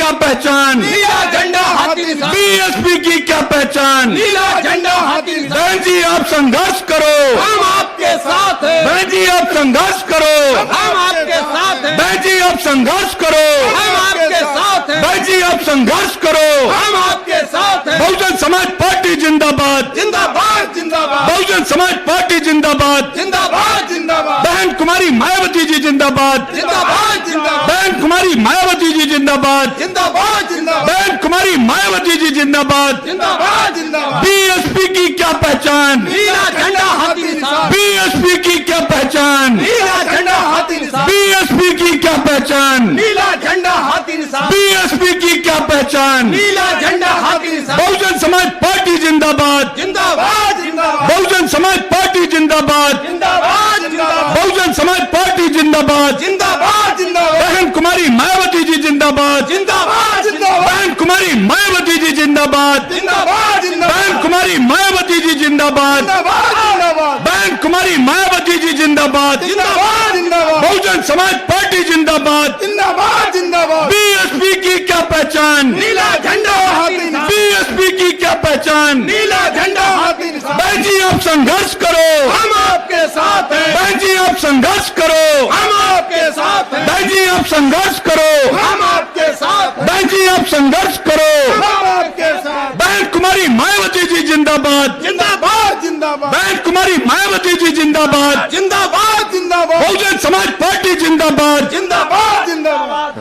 क्या पहचान? नीला झंडा हाथी निशान, बीएसपी की क्या पहचान? नीला झंडा हाथी निशान। बहन जी आप संघर्ष करो, हम आपके साथ हैं, बहन जी आप संघर्ष करो, हम आपके साथ हैं, बहन जी आप संघर्ष करो, हम आपके साथ हैं, बहन जी आप संघर्ष करो। हम आपके साथ हैं। बहुजन समाज पार्टी जिंदाबाद, जिंदाबाद जिंदाबाद, बहुजन समाज पार्टी जिंदाबाद। जिंदाबाद जिंदाबाद, बहन कुमारी मायावती जी जिंदाबाद, जिंदाबाद जिंदाबाद, बहन कुमारी मायावती जी जिंदाबाद, जिंदाबाद जिंदाबाद, बहन कुमारी मायावती जी जिंदाबाद। जिंदाबाद जिंदाबाद। बीएसपी की क्या पहचान? नीला झंडा हाथी निशान, बीएसपी की क्या पहचान? नीला झंडा हाथी निशान, बीएसपी की क्या पहचान? नीला झंडा हाथी निशान, बीएसपी की क्या पहचान? नीला झंडा हाथी निशान। बहुजन समाज पार्टी जिंदाबाद, जिंदाबाद जिंदाबाद, बहुजन समाज पार्टी जिंदाबाद, जिंदाबाद जिंदाबाद, बहुजन समाज पार्टी जिंदाबाद। जिंदाबाद जिंदाबाद, बहन कुमारी मायावती जी जिंदाबाद, जिंदाबाद जिंदाबाद, बहन कुमारी मायावती जी जिंदाबाद, जिंदाबाद जिंदाबाद, बहन कुमारी मायावती जी जिंदाबाद, जिंदाबाद जिंदाबाद, बहन कुमारी मायावती जी जिंदाबाद। जिंदाबाद जिंदाबाद, बहुजन समाज पार्टी जिंदाबाद। जिंदाबाद जिंदाबाद। बीएसपी की क्या पहचान? नीला झंडा हाथी निशान, बीएसपी की क्या पहचान? नीला झंडा हाथी निशान। बहन जी आप संघर्ष करो, हम आपके साथ हैं, बहन जी आप संघर्ष करो, हम आपके साथ हैं, बहन जी आप संघर्ष करो, हम आपके साथ हैं, बहन जी आप संघर्ष करो। हम आपके साथ। बहन कुमारी मायावती जी जिंदाबाद, जिंदाबाद जिंदाबाद, बहन कुमारी मायावती जी जिंदाबाद, जिंदाबाद जिंदाबाद, बहुजन समाज पार्टी जिंदाबाद। जिंदाबाद जिंदाबाद।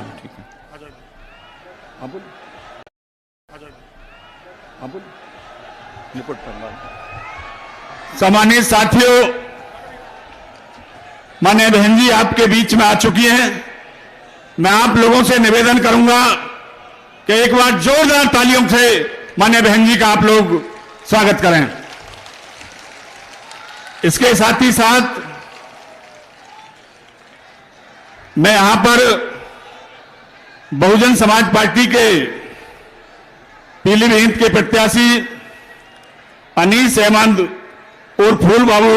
सम्मानित साथियों, माननीय बहन जी आपके बीच में आ चुकी हैं। मैं आप लोगों से निवेदन करूंगा कि एक बार जोरदार तालियों से माननीय बहन जी का आप लोग स्वागत करें। इसके साथ ही साथ मैं यहां पर बहुजन समाज पार्टी के पीलीभीत के प्रत्याशी अनीस अहमद और फूल बाबू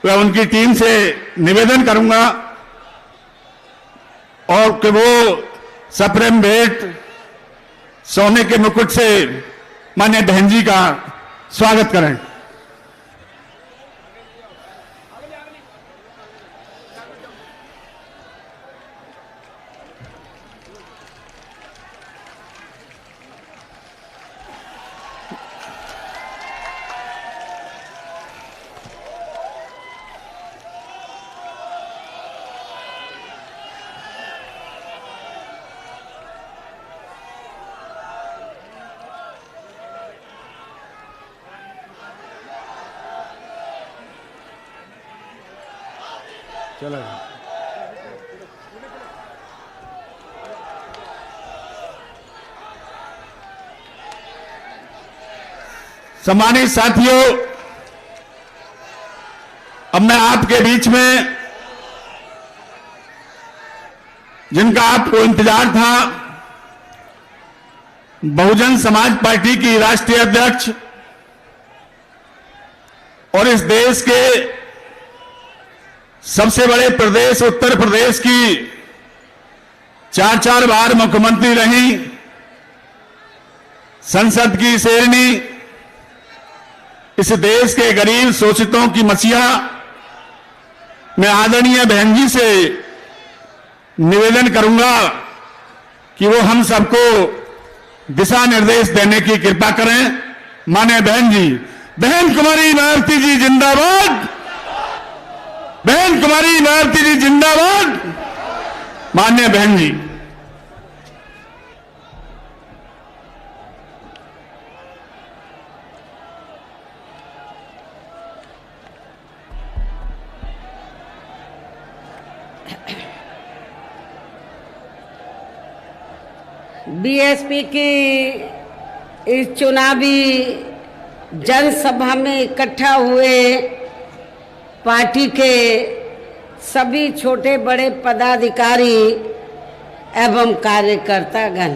व उनकी टीम से निवेदन करूंगा और कि वो सप्रेम भेंट सोने के मुकुट से माननीय बहन जी का स्वागत करें। चलो सम्मानित साथियों, अब मैं आपके बीच में जिनका आपको इंतजार था, बहुजन समाज पार्टी की राष्ट्रीय अध्यक्ष और इस देश के सबसे बड़े प्रदेश उत्तर प्रदेश की 4 बार मुख्यमंत्री रही, संसद की शेरनी, इस देश के गरीब शोषितों की मसीहा, मैं आदरणीय बहन जी से निवेदन करूंगा कि वो हम सबको दिशा निर्देश देने की कृपा करें। माननीय बहन जी, बहन कुमारी मायावती जी जिंदाबाद, बहन कुमारी मायावती जी जिंदाबाद। माननीय बहन जी, बीएसपी की इस चुनावी जनसभा में इकट्ठा हुए पार्टी के सभी छोटे बड़े पदाधिकारी एवं कार्यकर्तागण,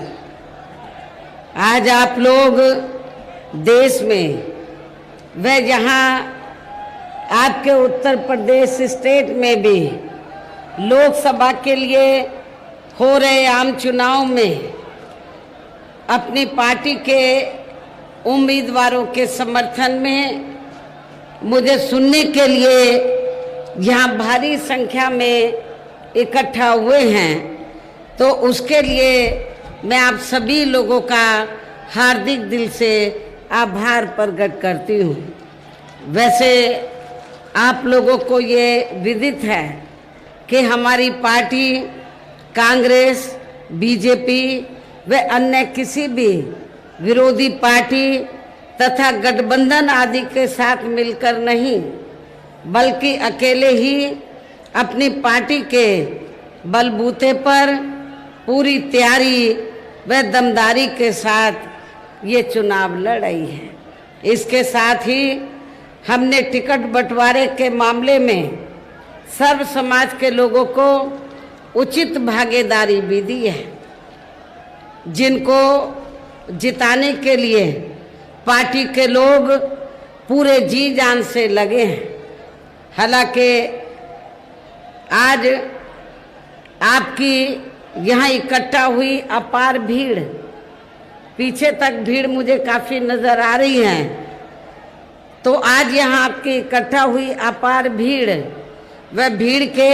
आज आप लोग देश में व जहां आपके उत्तर प्रदेश स्टेट में भी लोकसभा के लिए हो रहे आम चुनाव में अपनी पार्टी के उम्मीदवारों के समर्थन में मुझे सुनने के लिए यहाँ भारी संख्या में इकट्ठा हुए हैं, तो उसके लिए मैं आप सभी लोगों का हार्दिक दिल से आभार प्रकट करती हूँ। वैसे आप लोगों को ये विदित है कि हमारी पार्टी कांग्रेस, बीजेपी व अन्य किसी भी विरोधी पार्टी तथा गठबंधन आदि के साथ मिलकर नहीं, बल्कि अकेले ही अपनी पार्टी के बलबूते पर पूरी तैयारी व दमदारी के साथ ये चुनाव लड़ रही है। इसके साथ ही हमने टिकट बंटवारे के मामले में सर्व समाज के लोगों को उचित भागीदारी भी दी है, जिनको जिताने के लिए पार्टी के लोग पूरे जी जान से लगे हैं। हालांकि आज आपकी यहाँ इकट्ठा हुई अपार भीड़, पीछे तक भीड़ मुझे काफ़ी नज़र आ रही है, तो आज यहाँ आपकी इकट्ठा हुई अपार भीड़ व भीड़ के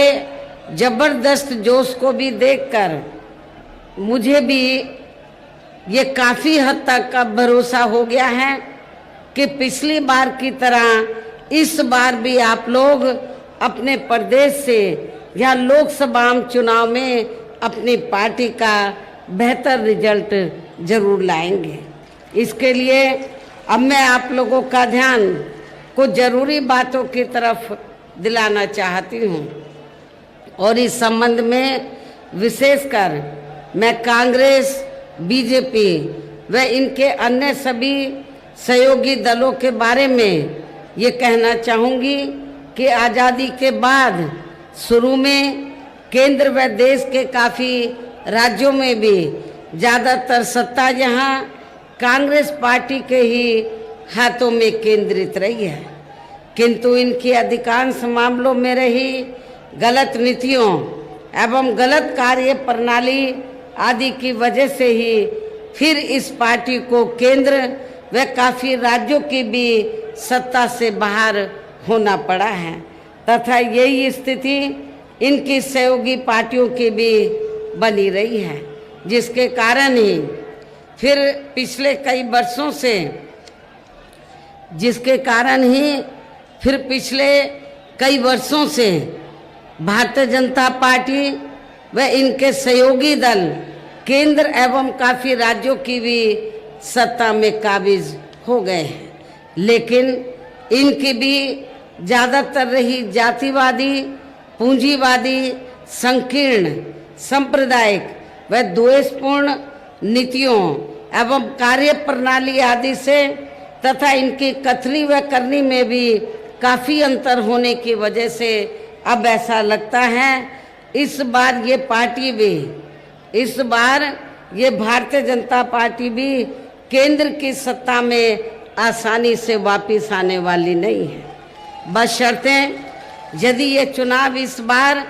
ज़बरदस्त जोश को भी देखकर मुझे भी ये काफ़ी हद तक अब भरोसा हो गया है कि पिछली बार की तरह इस बार भी आप लोग अपने प्रदेश से या लोकसभा चुनाव में अपनी पार्टी का बेहतर रिजल्ट जरूर लाएंगे। इसके लिए अब मैं आप लोगों का ध्यान कुछ ज़रूरी बातों की तरफ दिलाना चाहती हूँ, और इस संबंध में विशेषकर मैं कांग्रेस, बीजेपी व इनके अन्य सभी सहयोगी दलों के बारे में ये कहना चाहूँगी कि आज़ादी के बाद शुरू में केंद्र व देश के काफ़ी राज्यों में भी ज़्यादातर सत्ता यहाँ कांग्रेस पार्टी के ही हाथों में केंद्रित रही है, किंतु इनकी अधिकांश मामलों में रही गलत नीतियों एवं गलत कार्य प्रणाली आदि की वजह से ही फिर इस पार्टी को केंद्र व काफ़ी राज्यों की भी सत्ता से बाहर होना पड़ा है, तथा यही स्थिति इनकी सहयोगी पार्टियों की भी बनी रही है, जिसके कारण ही फिर पिछले कई वर्षों से भारतीय जनता पार्टी व इनके सहयोगी दल केंद्र एवं काफ़ी राज्यों की भी सत्ता में काबिज हो गए हैं, लेकिन इनकी भी ज़्यादातर रही जातिवादी, पूंजीवादी, संकीर्ण, सांप्रदायिक व द्वेषपूर्ण नीतियों एवं कार्य प्रणाली आदि से तथा इनकी कथनी व करनी में भी काफ़ी अंतर होने की वजह से अब ऐसा लगता है इस बार ये भारतीय जनता पार्टी भी केंद्र की सत्ता में आसानी से वापस आने वाली नहीं है, बशर्ते यदि ये चुनाव इस बार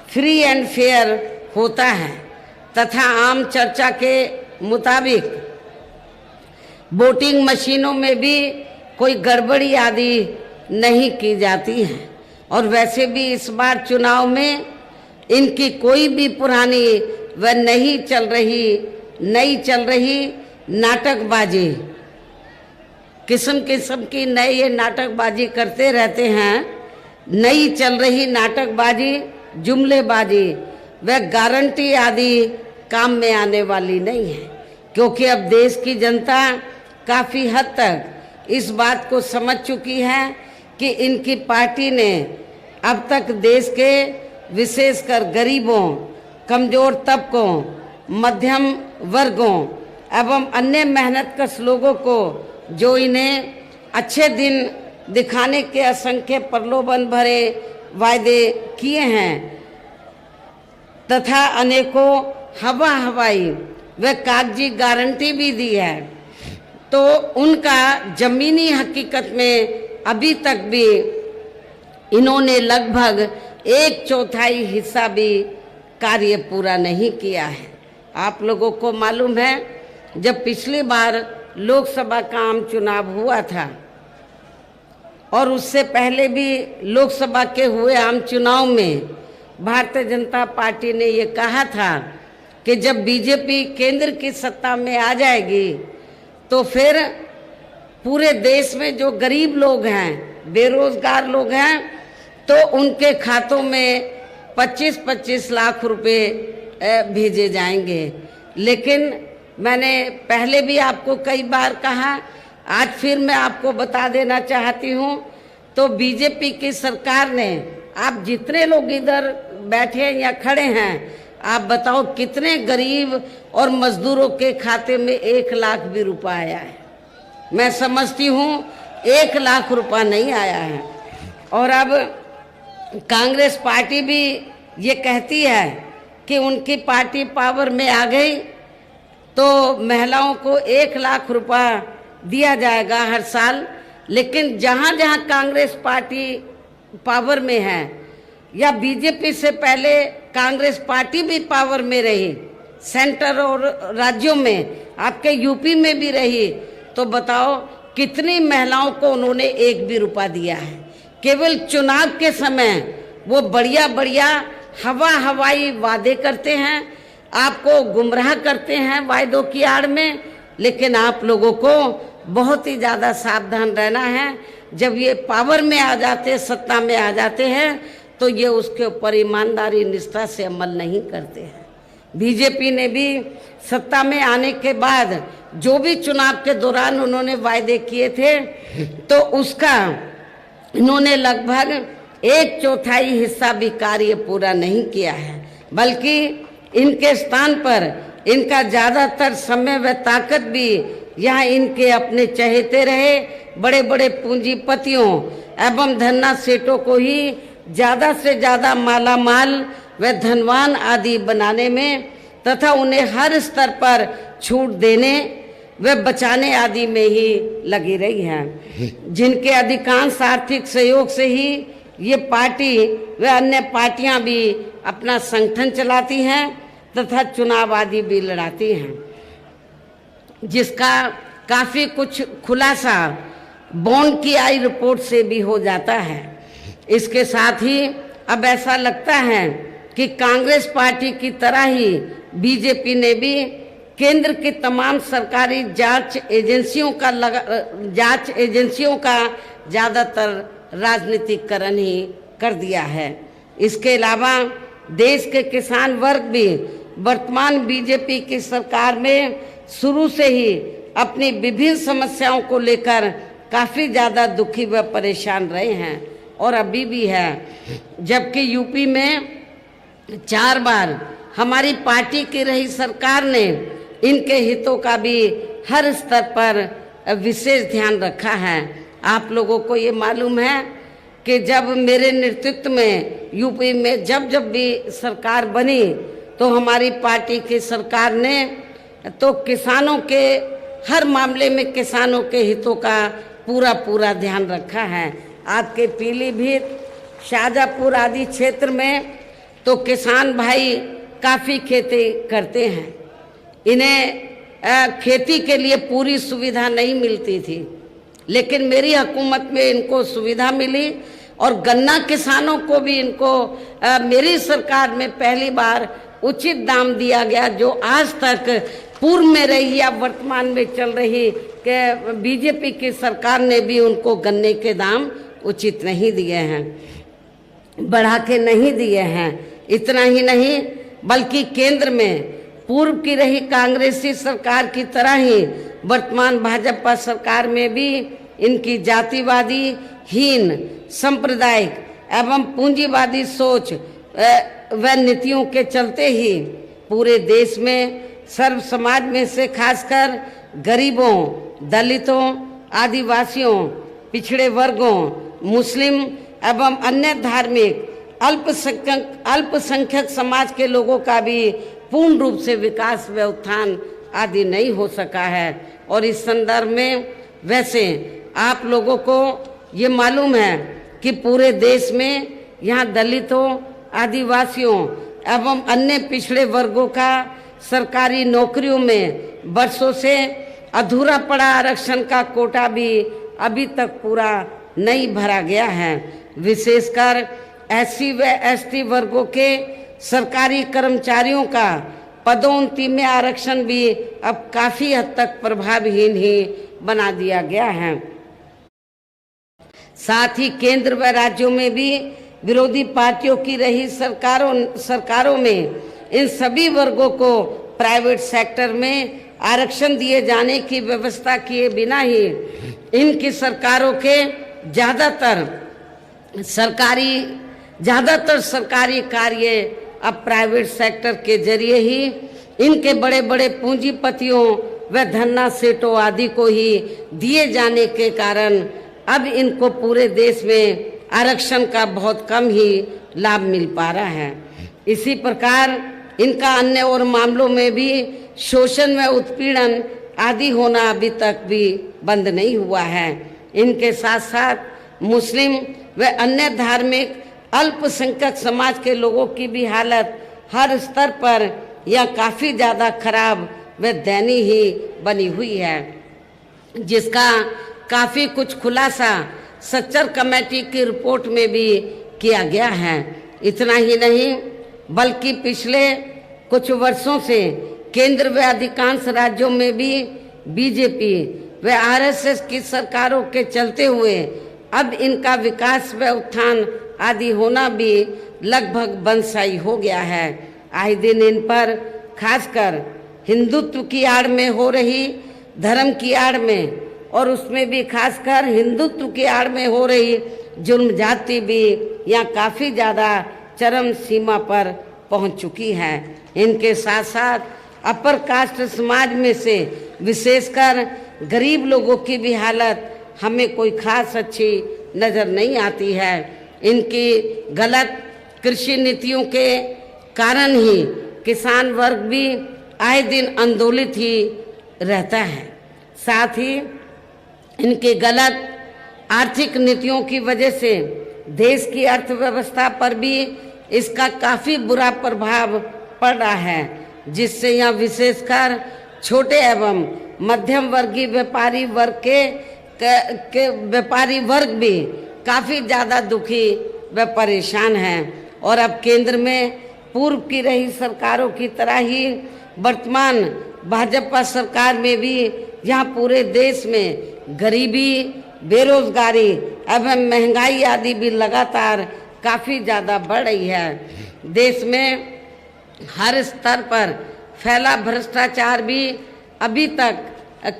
फ्री एंड फेयर होता है तथा आम चर्चा के मुताबिक वोटिंग मशीनों में भी कोई गड़बड़ी आदि नहीं की जाती है, और वैसे भी इस बार चुनाव में इनकी कोई भी पुरानी व नई चल रही नाटकबाजी, किस्म किस्म की नई ये नाटकबाजी करते रहते हैं, नई चल रही नाटकबाजी, जुमलेबाजी व गारंटी आदि काम में आने वाली नहीं है, क्योंकि अब देश की जनता काफ़ी हद तक इस बात को समझ चुकी है कि इनकी पार्टी ने अब तक देश के विशेषकर गरीबों, कमज़ोर तबकों, मध्यम वर्गों एवं अन्य मेहनतकश लोगों को जो इन्हें अच्छे दिन दिखाने के असंख्य प्रलोभन भरे वायदे किए हैं तथा अनेकों हवाई व कागजी गारंटी भी दी है, तो उनका ज़मीनी हकीकत में अभी तक भी इन्होंने लगभग 1/4 हिस्सा भी कार्य पूरा नहीं किया है। आप लोगों को मालूम है, जब पिछली बार लोकसभा का आम चुनाव हुआ था और उससे पहले भी लोकसभा के हुए आम चुनाव में भारतीय जनता पार्टी ने ये कहा था कि जब बीजेपी केंद्र की सत्ता में आ जाएगी तो फिर पूरे देश में जो गरीब लोग हैं, बेरोजगार लोग हैं, तो उनके खातों में 25-25 लाख रुपए भेजे जाएंगे। लेकिन मैंने पहले भी आपको कई बार कहा, आज फिर मैं आपको बता देना चाहती हूँ, तो बीजेपी की सरकार ने, आप जितने लोग इधर बैठे या खड़े हैं, आप बताओ कितने गरीब और मजदूरों के खाते में 1 लाख भी रुपया आया है? मैं समझती हूँ 1 लाख रुपया नहीं आया है। और अब कांग्रेस पार्टी भी ये कहती है कि उनकी पार्टी पावर में आ गई तो महिलाओं को 1 लाख रुपया दिया जाएगा हर साल। लेकिन जहाँ जहाँ कांग्रेस पार्टी पावर में है, या बीजेपी से पहले कांग्रेस पार्टी भी पावर में रही, सेंटर और राज्यों में, आपके यूपी में भी रही, तो बताओ कितनी महिलाओं को उन्होंने 1 भी रुपया दिया है? केवल चुनाव के समय वो बढ़िया बढ़िया हवाई वादे करते हैं, आपको गुमराह करते हैं वायदों की आड़ में। लेकिन आप लोगों को बहुत ही ज़्यादा सावधान रहना है। जब ये पावर में आ जाते, सत्ता में आ जाते हैं, तो ये उसके ऊपर ईमानदारी निष्ठा से अमल नहीं करते हैं। बीजेपी ने भी सत्ता में आने के बाद जो भी चुनाव के दौरान उन्होंने वायदे किए थे, तो उसका इन्होंने लगभग 1/4 हिस्सा भी कार्य पूरा नहीं किया है, बल्कि इनके स्थान पर इनका ज़्यादातर समय व ताकत भी यहाँ इनके अपने चहेते रहे बड़े बड़े पूंजीपतियों एवं धन्ना सेठों को ही ज़्यादा से ज़्यादा माला माल व धनवान आदि बनाने में तथा उन्हें हर स्तर पर छूट देने व बचाने आदि में ही लगी रही हैं, जिनके अधिकांश आर्थिक सहयोग से ही ये पार्टी व अन्य पार्टियां भी अपना संगठन चलाती हैं तथा चुनाव आदि भी लड़ाती हैं, जिसका काफ़ी कुछ खुलासा बॉन्ड की आई रिपोर्ट से भी हो जाता है। इसके साथ ही अब ऐसा लगता है कि कांग्रेस पार्टी की तरह ही बीजेपी ने भी केंद्र की तमाम सरकारी जांच एजेंसियों का ज़्यादातर राजनीतिकरण ही कर दिया है। इसके अलावा देश के किसान वर्ग भी वर्तमान बीजेपी की सरकार में शुरू से ही अपनी विभिन्न समस्याओं को लेकर काफ़ी ज़्यादा दुखी व परेशान रहे हैं और अभी भी है। जबकि यूपी में 4 बार हमारी पार्टी की रही सरकार ने इनके हितों का भी हर स्तर पर विशेष ध्यान रखा है। आप लोगों को ये मालूम है कि जब मेरे नेतृत्व में यूपी में जब भी सरकार बनी तो हमारी पार्टी की सरकार ने तो किसानों के हर मामले में किसानों के हितों का पूरा ध्यान रखा है। आपके पीलीभीत, शाहजहाँपुर आदि क्षेत्र में तो किसान भाई काफ़ी खेती करते हैं, इन्हें खेती के लिए पूरी सुविधा नहीं मिलती थी, लेकिन मेरी हुकूमत में इनको सुविधा मिली और गन्ना किसानों को भी इनको मेरी सरकार में पहली बार उचित दाम दिया गया, जो आज तक पूर्व में रही या वर्तमान में चल रही कि बीजेपी की सरकार ने भी उनको गन्ने के दाम उचित नहीं दिए हैं, बढ़ा के नहीं दिए हैं। इतना ही नहीं बल्कि केंद्र में पूर्व की रही कांग्रेसी सरकार की तरह ही वर्तमान भाजपा सरकार में भी इनकी जातिवादी, हीन, सांप्रदायिक एवं पूंजीवादी सोच व नीतियों के चलते ही पूरे देश में सर्व समाज में से खासकर गरीबों, दलितों, आदिवासियों, पिछड़े वर्गों, मुस्लिम एवं अन्य धार्मिक अल्पसंख्यक समाज के लोगों का भी पूर्ण रूप से विकास व उत्थान आदि नहीं हो सका है। और इस संदर्भ में वैसे आप लोगों को ये मालूम है कि पूरे देश में यहाँ दलितों, आदिवासियों एवं अन्य पिछड़े वर्गों का सरकारी नौकरियों में वर्षों से अधूरा पड़ा आरक्षण का कोटा भी अभी तक पूरा नहीं भरा गया है। विशेषकर एससी व एसटी वर्गों के सरकारी कर्मचारियों का पदोन्नति में आरक्षण भी अब काफी हद तक प्रभावहीन ही बना दिया गया है। साथ ही केंद्र व राज्यों में भी विरोधी पार्टियों की रही सरकारों में इन सभी वर्गों को प्राइवेट सेक्टर में आरक्षण दिए जाने की व्यवस्था किए बिना ही इनकी सरकारों के ज्यादातर सरकारी कार्य अब प्राइवेट सेक्टर के जरिए ही इनके बड़े बड़े पूंजीपतियों व धन्ना सेठों आदि को ही दिए जाने के कारण अब इनको पूरे देश में आरक्षण का बहुत कम ही लाभ मिल पा रहा है। इसी प्रकार इनका अन्य और मामलों में भी शोषण व उत्पीड़न आदि होना अभी तक भी बंद नहीं हुआ है। इनके साथ साथ मुस्लिम व अन्य धार्मिक अल्पसंख्यक समाज के लोगों की भी हालत हर स्तर पर यह काफी ज्यादा खराब व दयनीय ही बनी हुई है, जिसका काफी कुछ खुलासा सच्चर कमेटी की रिपोर्ट में भी किया गया है। इतना ही नहीं बल्कि पिछले कुछ वर्षों से केंद्र व अधिकांश राज्यों में भी बीजेपी व आरएसएस की सरकारों के चलते हुए अब इनका विकास व उत्थान आदि होना भी लगभग बंदशाई हो गया है। आए दिन इन पर खासकर हिंदुत्व की आड़ में हो रही धर्म की आड़ में और उसमें भी खासकर हिंदुत्व की आड़ में हो रही जुल्म जाति भी यहाँ काफी ज्यादा चरम सीमा पर पहुंच चुकी है। इनके साथ साथ अपर कास्ट समाज में से विशेषकर गरीब लोगों की भी हालत हमें कोई खास अच्छी नजर नहीं आती है। इनकी गलत कृषि नीतियों के कारण ही किसान वर्ग भी आए दिन आंदोलित ही रहता है। साथ ही इनकी गलत आर्थिक नीतियों की वजह से देश की अर्थव्यवस्था पर भी इसका काफी बुरा प्रभाव पड़ रहा है, जिससे यहाँ विशेषकर छोटे एवं मध्यम वर्गीय व्यापारी वर्ग के व्यापारी वर्ग भी काफी ज्यादा दुखी व परेशान हैं। और अब केंद्र में पूर्व की रही सरकारों की तरह ही वर्तमान भाजपा सरकार में भी यहाँ पूरे देश में गरीबी, बेरोजगारी एवं महंगाई आदि भी लगातार काफी ज्यादा बढ़ रही है। देश में हर स्तर पर फैला भ्रष्टाचार भी अभी तक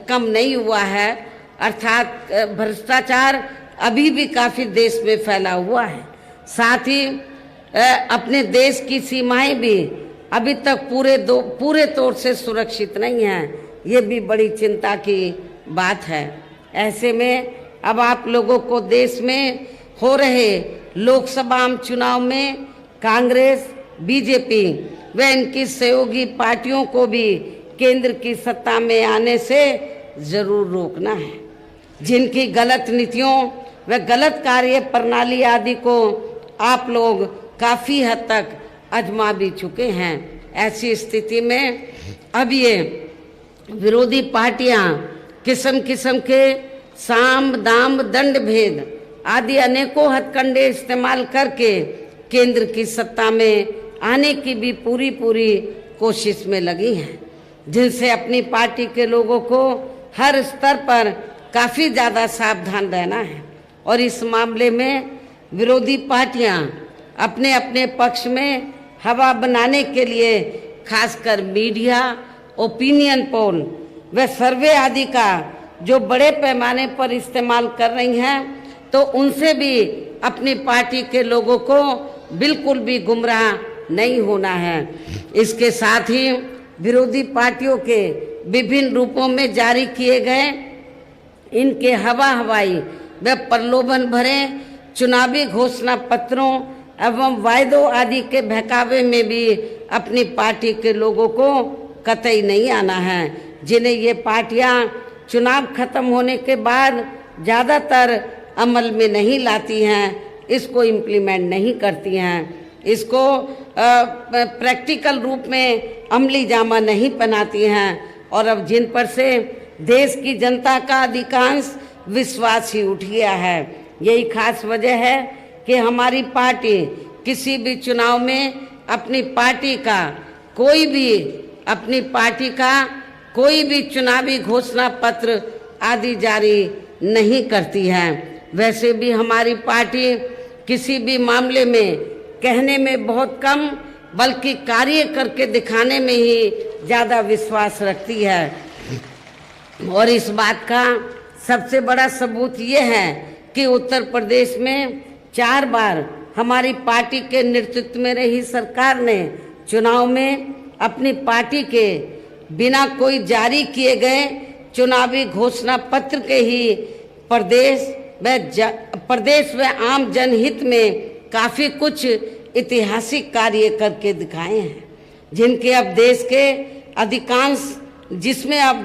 कम नहीं हुआ है, अर्थात भ्रष्टाचार अभी भी काफी देश में फैला हुआ है। साथ ही अपने देश की सीमाएं भी अभी तक पूरे तौर से सुरक्षित नहीं है। ये भी बड़ी चिंता की बात है। ऐसे में अब आप लोगों को देश में हो रहे लोकसभा चुनाव में कांग्रेस, बीजेपी व इनकी सहयोगी पार्टियों को भी केंद्र की सत्ता में आने से जरूर रोकना है। जिनकी गलत नीतियों व गलत कार्य प्रणाली आदि को आप लोग काफी हद तक आजमा भी चुके हैं। ऐसी स्थिति में अब ये विरोधी पार्टियां किस्म किस्म के साम दाम दंड भेद आदि अनेकों हथकंडे इस्तेमाल करके केंद्र की सत्ता में आने की भी पूरी कोशिश में लगी हैं, जिनसे अपनी पार्टी के लोगों को हर स्तर पर काफी ज्यादा सावधान रहना है। और इस मामले में विरोधी पार्टियां अपने अपने पक्ष में हवा बनाने के लिए खासकर मीडिया, ओपिनियन पोल व सर्वे आदि का जो बड़े पैमाने पर इस्तेमाल कर रही हैं, तो उनसे भी अपनी पार्टी के लोगों को बिल्कुल भी गुमराह नहीं होना है। इसके साथ ही विरोधी पार्टियों के विभिन्न रूपों में जारी किए गए इनके हवाई व प्रलोभन भरे चुनावी घोषणा पत्रों एवं वायदों आदि के बहकावे में भी अपनी पार्टी के लोगों को कतई नहीं आना है, जिन्हें ये पार्टियां चुनाव खत्म होने के बाद ज़्यादातर अमल में नहीं लाती हैं, इसको इम्प्लीमेंट नहीं करती हैं। इसको प्रैक्टिकल रूप में अमली जामा नहीं बनाती हैं और अब जिन पर से देश की जनता का अधिकांश विश्वास ही उठ गया है। यही खास वजह है कि हमारी पार्टी किसी भी चुनाव में अपनी पार्टी का कोई भी चुनावी घोषणा पत्र आदि जारी नहीं करती है। वैसे भी हमारी पार्टी किसी भी मामले में कहने में बहुत कम बल्कि कार्य करके दिखाने में ही ज़्यादा विश्वास रखती है। और इस बात का सबसे बड़ा सबूत ये है कि उत्तर प्रदेश में 4 बार हमारी पार्टी के नेतृत्व में रही सरकार ने चुनाव में अपनी पार्टी के बिना कोई जारी किए गए चुनावी घोषणा पत्र के ही प्रदेश व आम जनहित में काफ़ी कुछ ऐतिहासिक कार्य करके दिखाए हैं, जिनके अब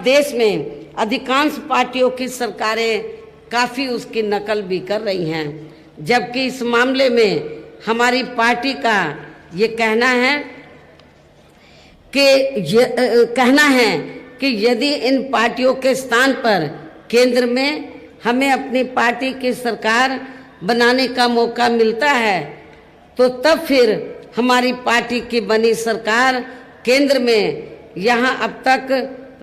देश में अधिकांश पार्टियों की सरकारें काफ़ी उसकी नकल भी कर रही हैं। जबकि इस मामले में हमारी पार्टी का ये कहना है कि यदि इन पार्टियों के स्थान पर केंद्र में हमें अपनी पार्टी की सरकार बनाने का मौका मिलता है तो तब फिर हमारी पार्टी की बनी सरकार केंद्र में यहाँ अब तक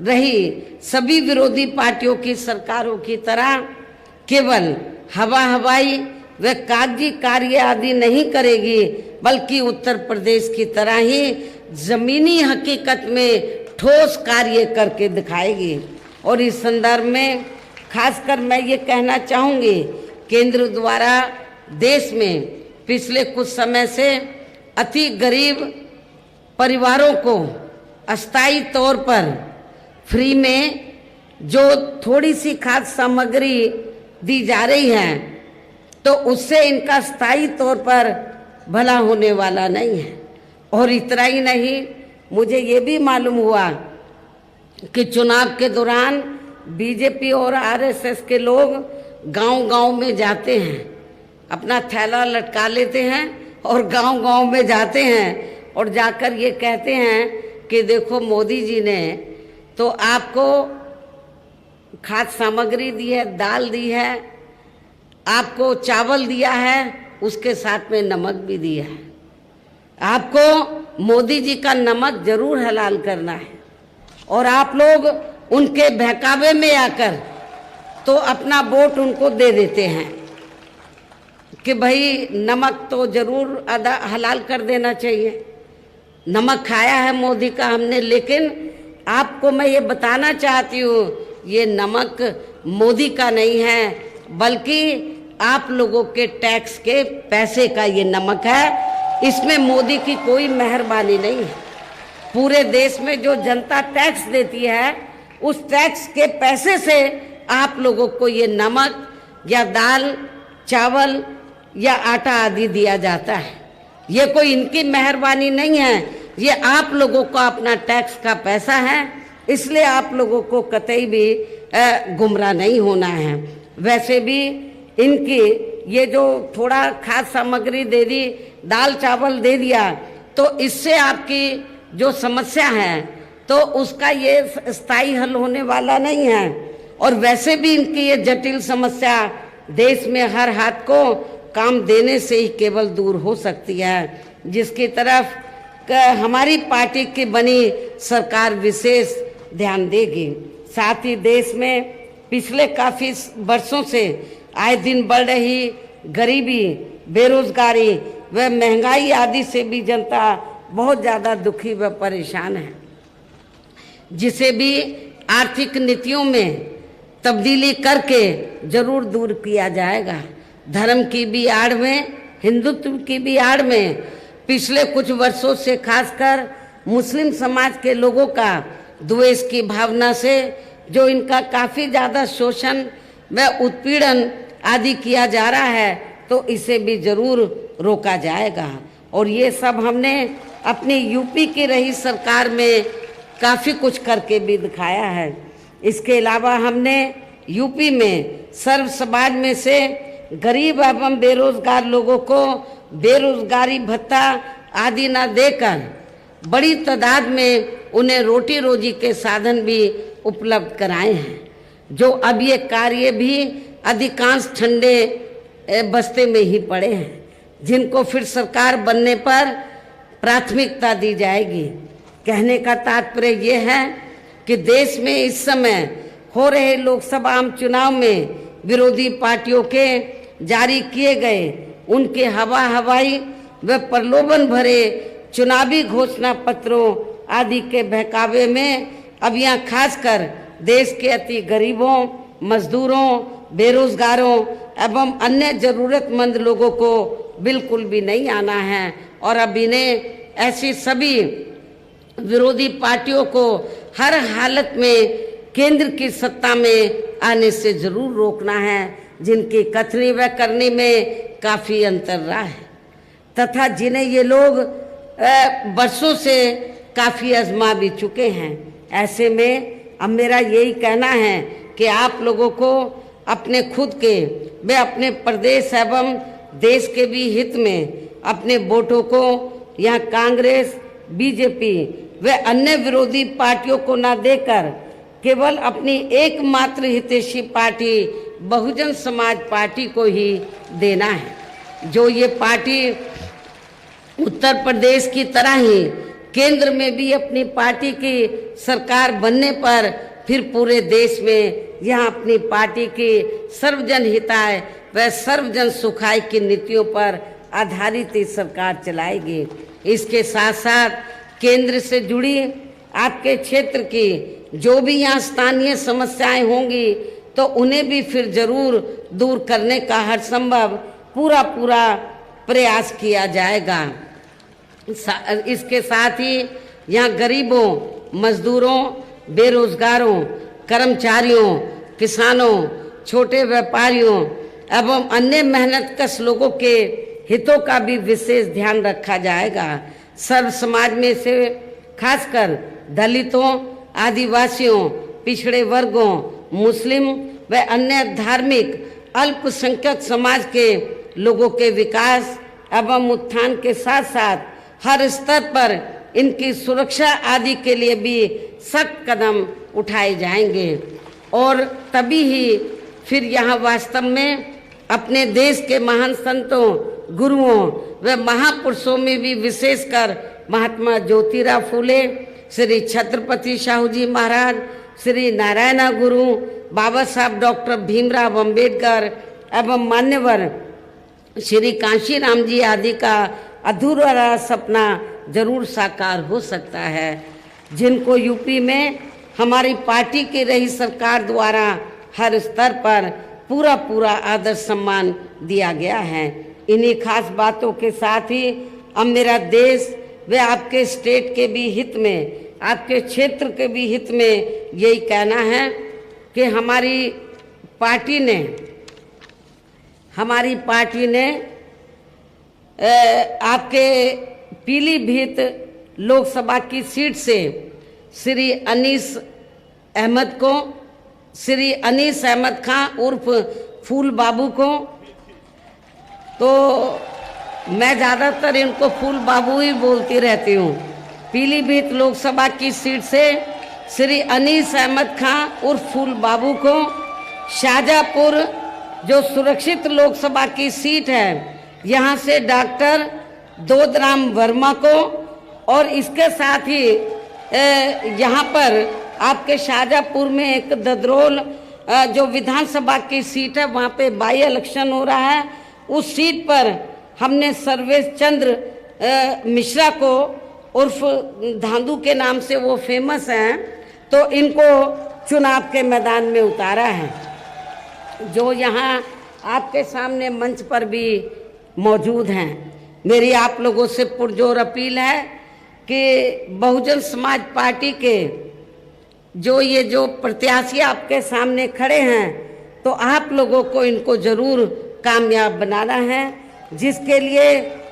रही सभी विरोधी पार्टियों की सरकारों की तरह केवल हवाई व कागजी कार्य आदि नहीं करेगी, बल्कि उत्तर प्रदेश की तरह ही जमीनी हकीकत में ठोस कार्य करके दिखाएगी। और इस संदर्भ में खासकर मैं ये कहना चाहूँगी, केंद्र द्वारा देश में पिछले कुछ समय से अति गरीब परिवारों को अस्थायी तौर पर फ्री में जो थोड़ी सी खाद्य सामग्री दी जा रही है तो उससे इनका स्थायी तौर पर भला होने वाला नहीं है। और इतना ही नहीं, मुझे ये भी मालूम हुआ कि चुनाव के दौरान बीजेपी और आरएसएस के लोग गांव-गांव में जाते हैं, अपना थैला लटका लेते हैं और गांव-गांव में जाते हैं और जाकर ये कहते हैं कि देखो मोदी जी ने तो आपको खाद्य सामग्री दी है, दाल दी है, आपको चावल दिया है, उसके साथ में नमक भी दिया है। आपको मोदी जी का नमक जरूर हलाल करना है और आप लोग उनके बहकावे में आकर तो अपना वोट उनको दे देते हैं कि भाई नमक तो जरूर हलाल कर देना चाहिए। नमक खाया है मोदी का हमने, लेकिन आपको मैं ये बताना चाहती हूँ ये नमक मोदी का नहीं है, बल्कि आप लोगों के टैक्स के पैसे का ये नमक है। इसमें मोदी की कोई मेहरबानी नहीं है। पूरे देश में जो जनता टैक्स देती है उस टैक्स के पैसे से आप लोगों को ये नमक या दाल, चावल या आटा आदि दिया जाता है। ये कोई इनकी मेहरबानी नहीं है, ये आप लोगों का अपना टैक्स का पैसा है, इसलिए आप लोगों को कतई भी गुमराह नहीं होना है। वैसे भी इनकी ये जो थोड़ा खाद्य सामग्री दे दी, दाल चावल दे दिया, तो इससे आपकी जो समस्या है तो उसका ये स्थायी हल होने वाला नहीं है। और वैसे भी इनकी ये जटिल समस्या देश में हर हाथ को काम देने से ही केवल दूर हो सकती है, जिसकी तरफ हमारी पार्टी की बनी सरकार विशेष ध्यान देगी। साथ ही देश में पिछले काफ़ी वर्षों से आए दिन बढ़ रही गरीबी, बेरोजगारी व महंगाई आदि से भी जनता बहुत ज़्यादा दुखी व परेशान है, जिसे भी आर्थिक नीतियों में तब्दीली करके जरूर दूर किया जाएगा। धर्म की भी आड़ में, हिंदुत्व की भी आड़ में पिछले कुछ वर्षों से खासकर मुस्लिम समाज के लोगों का द्वेष की भावना से जो इनका काफ़ी ज़्यादा शोषण व उत्पीड़न आदि किया जा रहा है, तो इसे भी जरूर रोका जाएगा। और ये सब हमने अपनी यूपी की रही सरकार में काफ़ी कुछ करके भी दिखाया है। इसके अलावा हमने यूपी में सर्व समाज में से गरीब एवं बेरोजगार लोगों को बेरोजगारी भत्ता आदि न देकर बड़ी तादाद में उन्हें रोटी रोजी के साधन भी उपलब्ध कराए हैं। जो अब ये कार्य भी अधिकांश ठंडे बस्ते में ही पड़े हैं, जिनको फिर सरकार बनने पर प्राथमिकता दी जाएगी। कहने का तात्पर्य ये है कि देश में इस समय हो रहे लोकसभा आम चुनाव में विरोधी पार्टियों के जारी किए गए उनके हवाई व प्रलोभन भरे चुनावी घोषणा पत्रों आदि के बहकावे में अब यहाँ खासकर देश के अति गरीबों, मजदूरों, बेरोजगारों एवं अन्य जरूरतमंद लोगों को बिल्कुल भी नहीं आना है और अब इन्हें ऐसी सभी विरोधी पार्टियों को हर हालत में केंद्र की सत्ता में आने से जरूर रोकना है, जिनकी कथनी व करनी में काफ़ी अंतर रहा है तथा जिन्हें ये लोग बरसों से काफ़ी आजमा भी चुके हैं। ऐसे में अब मेरा यही कहना है कि आप लोगों को अपने खुद के व अपने प्रदेश एवं देश के भी हित में अपने वोटों को यहाँ कांग्रेस, बीजेपी व अन्य विरोधी पार्टियों को न देकर केवल अपनी एकमात्र हितैषी पार्टी बहुजन समाज पार्टी को ही देना है। जो ये पार्टी उत्तर प्रदेश की तरह ही केंद्र में भी अपनी पार्टी की सरकार बनने पर फिर पूरे देश में यहाँ अपनी पार्टी की सर्वजन हिताय व सर्वजन सुखाय की नीतियों पर आधारित ही सरकार चलाएगी। इसके साथ साथ केंद्र से जुड़ी आपके क्षेत्र की जो भी यहाँ स्थानीय समस्याएं होंगी तो उन्हें भी फिर जरूर दूर करने का हर संभव पूरा प्रयास किया जाएगा। इसके साथ ही यहाँ गरीबों, मजदूरों, बेरोजगारों, कर्मचारियों, किसानों, छोटे व्यापारियों एवं अन्य मेहनतकश लोगों के हितों का भी विशेष ध्यान रखा जाएगा। सर्व समाज में से खासकर दलितों, आदिवासियों, पिछड़े वर्गों, मुस्लिम व अन्य धार्मिक अल्पसंख्यक समाज के लोगों के विकास एवं उत्थान के साथ साथ हर स्तर पर इनकी सुरक्षा आदि के लिए भी सख्त कदम उठाए जाएंगे और तभी ही फिर यहाँ वास्तव में अपने देश के महान संतों, गुरुओं व महापुरुषों में भी विशेषकर महात्मा ज्योतिराव फूले, श्री छत्रपति शाहू जी महाराज, श्री नारायण गुरु, बाबा साहब डॉक्टर भीमराव अंबेडकर एवं मान्यवर श्री कांशीराम जी आदि का अधूरा सपना जरूर साकार हो सकता है, जिनको यूपी में हमारी पार्टी की रही सरकार द्वारा हर स्तर पर पूरा आदर सम्मान दिया गया है। इन्हीं खास बातों के साथ ही अब मेरा देश व आपके स्टेट के भी हित में, आपके क्षेत्र के भी हित में यही कहना है कि हमारी पार्टी ने आपके पीलीभीत लोकसभा की सीट से श्री अनीस अहमद खां उर्फ फूल बाबू को, तो मैं ज़्यादातर इनको फूल बाबू ही बोलती रहती हूँ। पीलीभीत लोकसभा की सीट से श्री अनीस अहमद खां उर्फ फूल बाबू को, शाहजहाँपुर जो सुरक्षित लोकसभा की सीट है यहाँ से डॉक्टर दोदराम वर्मा को, और इसके साथ ही यहाँ पर आपके शाहजहाँपुर में एक ददरोल जो विधानसभा की सीट है वहाँ पे बाई इलेक्शन हो रहा है, उस सीट पर हमने सर्वेश चंद्र मिश्रा को उर्फ धांधू के नाम से वो फेमस हैं, तो इनको चुनाव के मैदान में उतारा है, जो यहाँ आपके सामने मंच पर भी मौजूद हैं। मेरी आप लोगों से पुरजोर अपील है कि बहुजन समाज पार्टी के जो प्रत्याशी आपके सामने खड़े हैं, तो आप लोगों को इनको जरूर कामयाब बनाना है, जिसके लिए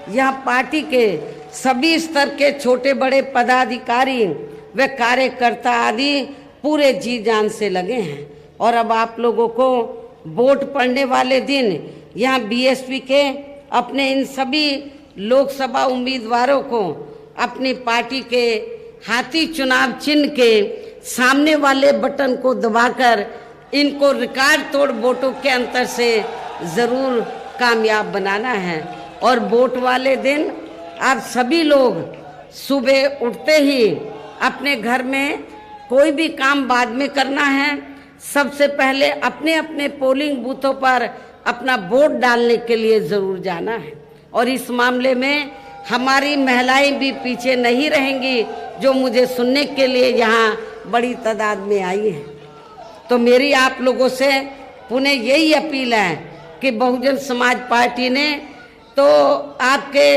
यह पार्टी के सभी स्तर के छोटे बड़े पदाधिकारी व कार्यकर्ता आदि पूरे जी जान से लगे हैं। और अब आप लोगों को वोट पड़ने वाले दिन यहाँ बीएसपी के अपने इन सभी लोकसभा उम्मीदवारों को अपनी पार्टी के हाथी चुनाव चिन्ह के सामने वाले बटन को दबाकर इनको रिकॉर्ड तोड़ वोटों के अंतर से ज़रूर कामयाब बनाना है। और वोट वाले दिन आप सभी लोग सुबह उठते ही अपने घर में कोई भी काम बाद में करना है, सबसे पहले अपने अपने पोलिंग बूथों पर अपना वोट डालने के लिए ज़रूर जाना है। और इस मामले में हमारी महिलाएं भी पीछे नहीं रहेंगी, जो मुझे सुनने के लिए यहाँ बड़ी तादाद में आई हैं। तो मेरी आप लोगों से पुनः यही अपील है कि बहुजन समाज पार्टी ने तो आपके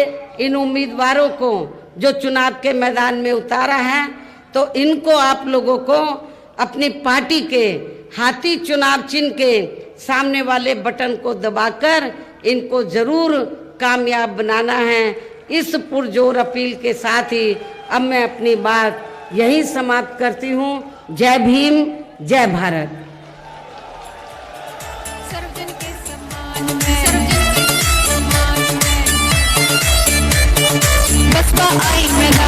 इन उम्मीदवारों को जो चुनाव के मैदान में उतारा है, तो इनको आप लोगों को अपनी पार्टी के हाथी चुनाव चिन्ह के सामने वाले बटन को दबाकर इनको जरूर कामयाब बनाना है। इस पुरजोर अपील के साथ ही अब मैं अपनी बात यहीं समाप्त करती हूँ। जय भीम, जय भारत। सर्वजन के सम्मान में बसपा आई मैदान